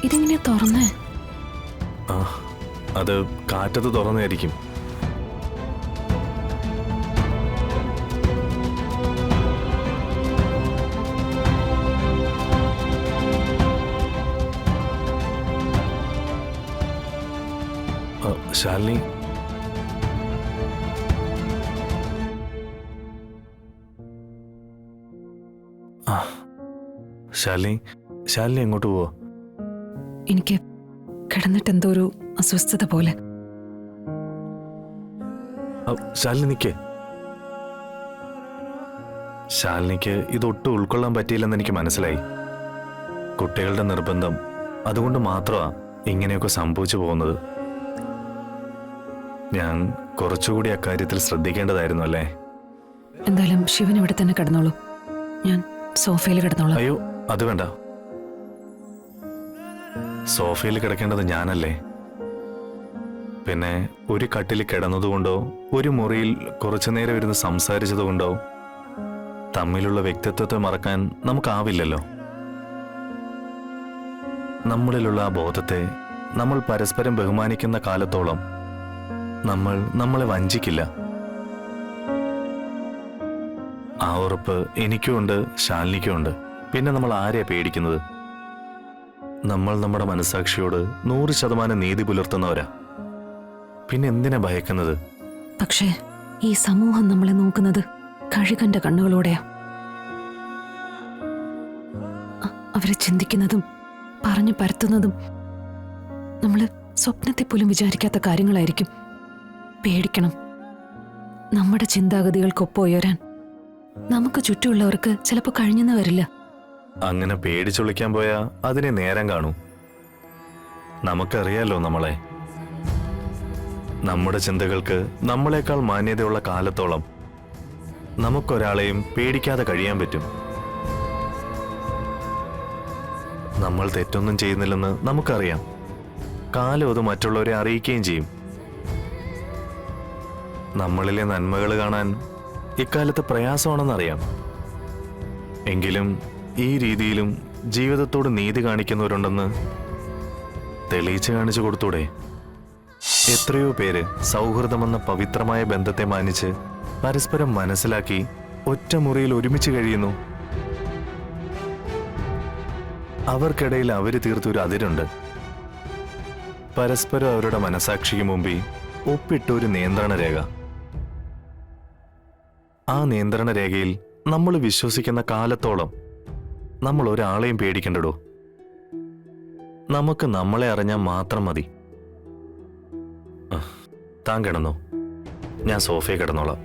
ഇതെങ്ങനെയാ തുറന്നേ? ആ, അത് കാറ്റത്ത് തുറന്നായിരിക്കും. ശാലിനി, ശാലിനി, ശാലിനി എങ്ങോട്ട് പോവാ? എനിക്ക് കിടന്നിട്ട് എന്തോ ഒരു അസ്വസ്ഥത പോലെ. ശാലിനി നിക്ക്. ശാലിനിക്ക് ഇതൊട്ടും ഉൾക്കൊള്ളാൻ പറ്റിയില്ലെന്ന് എനിക്ക് മനസ്സിലായി. കുട്ടികളുടെ നിർബന്ധം അതുകൊണ്ട് മാത്രമാ ഇങ്ങനെയൊക്കെ സംഭവിച്ചു പോകുന്നത്. ഞാൻ കുറച്ചുകൂടി അക്കാര്യത്തിൽ ശ്രദ്ധിക്കേണ്ടതായിരുന്നു അല്ലേ? എന്തായാലും ശിവൻ ഇവിടെ തന്നെ കിടന്നോളൂ, ഞാൻ സോഫയിൽ കിടന്നോളാം. അയ്യോ, അത് വേണ്ട. സോഫയിൽ കിടക്കേണ്ടത് ഞാനല്ലേ? പിന്നെ ഒരു കട്ടിൽ കിടന്നതുകൊണ്ടോ ഒരു മുറിയിൽ കുറച്ചു നേരം ഇരുന്ന് സംസാരിച്ചതുകൊണ്ടോ തമ്മിലുള്ള വ്യക്തിത്വത്തെ മറക്കാൻ നമുക്കാവില്ലല്ലോ. നമ്മളിലുള്ള ആ ബോധത്തെ നമ്മൾ പരസ്പരം ബഹുമാനിക്കുന്ന കാലത്തോളം നമ്മൾ നമ്മളെ വഞ്ചിക്കില്ല. ആ ഉറപ്പ് എനിക്കുമുണ്ട്, ശാലിനിക്കുമുണ്ട്. പിന്നെ നമ്മൾ ആരെയാ പേടിക്കുന്നത്? നമ്മൾ നമ്മുടെ മനസാക്ഷിയോട് 100% നീതി പുലർത്തുന്നവരാ. പിന്നെ എന്തിനാ ഭയക്കുന്നത്? പക്ഷേ ഈ സമൂഹം നമ്മളെ നോക്കുന്നത് കഴുകന്റെ കണ്ണുകളോടെയാ. അവരെ ചിന്തിക്കുന്നതും പറഞ്ഞു പരത്തുന്നതും നമ്മള് സ്വപ്നത്തെ പോലും വിചാരിക്കാത്ത കാര്യങ്ങളായിരിക്കും. പേടിക്കണം. നമ്മുടെ ചിന്താഗതികൾക്കൊപ്പം ഉയരാൻ നമുക്ക് ചുറ്റുമുള്ളവർക്ക് ചിലപ്പോൾ കഴിഞ്ഞെന്ന് വരില്ല. അങ്ങനെ പേടിച്ചൊളിക്കാൻ പോയാ അതിനെ നേരം കാണൂ. നമുക്കറിയാലോ നമ്മളെ. നമ്മുടെ ചിന്തകൾക്ക് നമ്മളെക്കാൾ മാന്യതയുള്ള കാലത്തോളം നമുക്കൊരാളെയും പേടിക്കാതെ കഴിയാൻ പറ്റും. നമ്മൾ തെറ്റൊന്നും ചെയ്യുന്നില്ലെന്ന് നമുക്കറിയാം. കാലം അത് മറ്റുള്ളവരെ അറിയിക്കുകയും ചെയ്യും. നമ്മളിലെ നന്മകൾ കാണാൻ ഇക്കാലത്ത് പ്രയാസമാണെന്നറിയാം. എങ്കിലും ഈ രീതിയിലും ജീവിതത്തോട് നീതി കാണിക്കുന്നവരുണ്ടെന്ന് തെളിയിച്ച് കാണിച്ചു കൊടുത്തൂടെ? എത്രയോ പേര് സൗഹൃദമെന്ന പവിത്രമായ ബന്ധത്തെ മാനിച്ച് പരസ്പരം മനസ്സിലാക്കി ഒറ്റ മുറിയിൽ ഒരുമിച്ച് കഴിയുന്നു. അവർക്കിടയിൽ അവര് തീർത്തൊരു അതിരുണ്ട്. പരസ്പരം അവരുടെ മനസാക്ഷിക്ക് മുമ്പിൽ ഒപ്പിട്ടൊരു നിയന്ത്രണ രേഖ. ആ നിയന്ത്രണ രേഖയിൽ നമ്മൾ വിശ്വസിക്കുന്ന കാലത്തോളം നമ്മൾ ഒരാളെയും പേടിക്കണ്ടടോ. നമുക്ക് നമ്മളെ അറിഞ്ഞാൽ മാത്രം മതി. താൻ കിടന്നോ, ഞാൻ സോഫയിൽ കിടന്നോളാം.